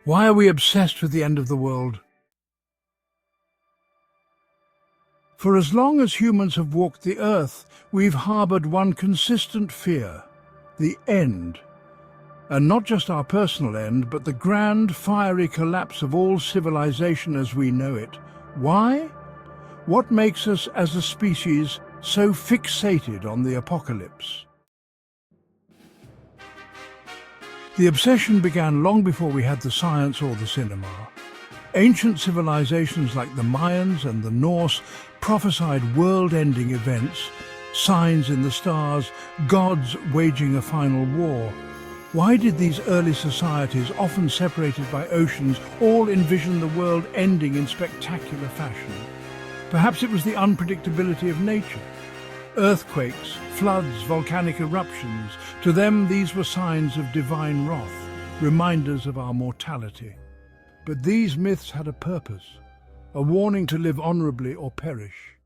Why are we obsessed with the end of the world? For as long as humans have walked the earth, we've harbored one consistent fear: the end. And not just our personal end, but the grand, fiery collapse of all civilization as we know it. Why? What makes us as a species so fixated on the apocalypse? The obsession began long before we had the science or the cinema. Ancient civilizations like the Mayans and the Norse prophesied world-ending events, signs in the stars, gods waging a final war. Why did these early societies, often separated by oceans, all envision the world ending in spectacular fashion? Perhaps it was the unpredictability of nature. Earthquakes, floods, volcanic eruptions. To them, these were signs of divine wrath, reminders of our mortality. But these myths had a purpose, a warning to live honorably or perish.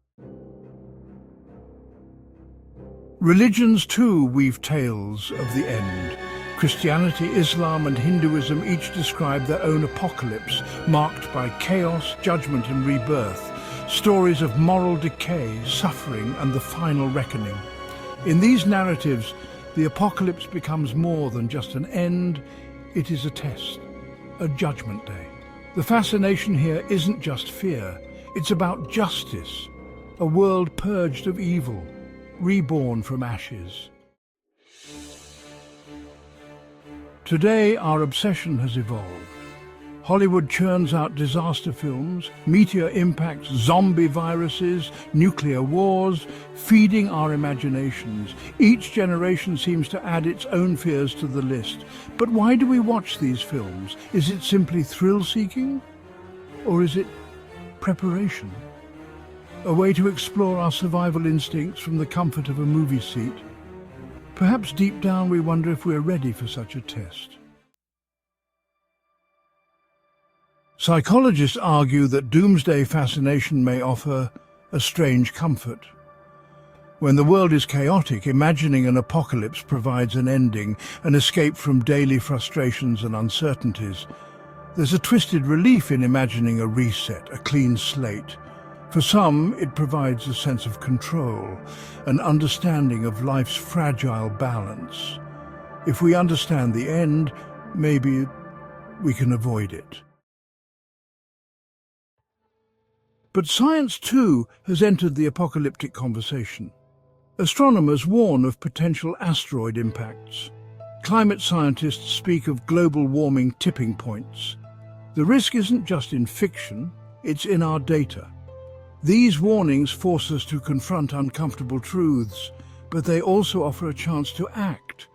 Religions too weave tales of the end. Christianity, Islam and Hinduism each describe their own apocalypse, marked by chaos, judgment and rebirth. Stories of moral decay, suffering and the final reckoning. In these narratives, the apocalypse becomes more than just an end, it is a test, a judgment day. The fascination here isn't just fear, it's about justice, a world purged of evil, reborn from ashes. Today, our obsession has evolved. Hollywood churns out disaster films, meteor impacts, zombie viruses, nuclear wars, feeding our imaginations. Each generation seems to add its own fears to the list. But why do we watch these films? Is it simply thrill-seeking? Or is it preparation? A way to explore our survival instincts from the comfort of a movie seat? Perhaps deep down we wonder if we're ready for such a test. Psychologists argue that doomsday fascination may offer a strange comfort. When the world is chaotic, imagining an apocalypse provides an ending, an escape from daily frustrations and uncertainties. There's a twisted relief in imagining a reset, a clean slate. For some, it provides a sense of control, an understanding of life's fragile balance. If we understand the end, maybe we can avoid it. But science, too, has entered the apocalyptic conversation. Astronomers warn of potential asteroid impacts. Climate scientists speak of global warming tipping points. The risk isn't just in fiction, it's in our data. These warnings force us to confront uncomfortable truths, but they also offer a chance to act,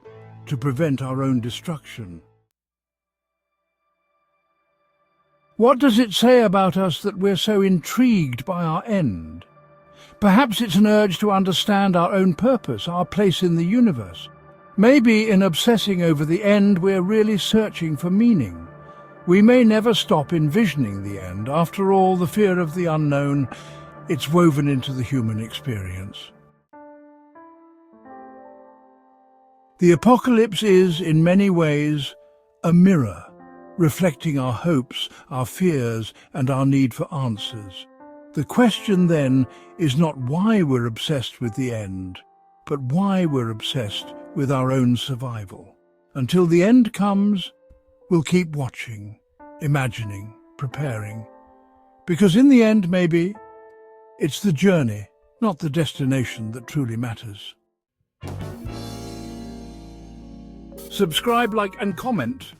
to prevent our own destruction. What does it say about us that we're so intrigued by our end? Perhaps it's an urge to understand our own purpose, our place in the universe. Maybe in obsessing over the end, we're really searching for meaning. We may never stop envisioning the end. After all, the fear of the unknown, it's woven into the human experience. The apocalypse is, in many ways, a mirror, reflecting our hopes, our fears, and our need for answers. The question then is not why we're obsessed with the end, but why we're obsessed with our own survival. Until the end comes, we'll keep watching, imagining, preparing. Because in the end, maybe, it's the journey, not the destination, that truly matters. Subscribe, like, and comment.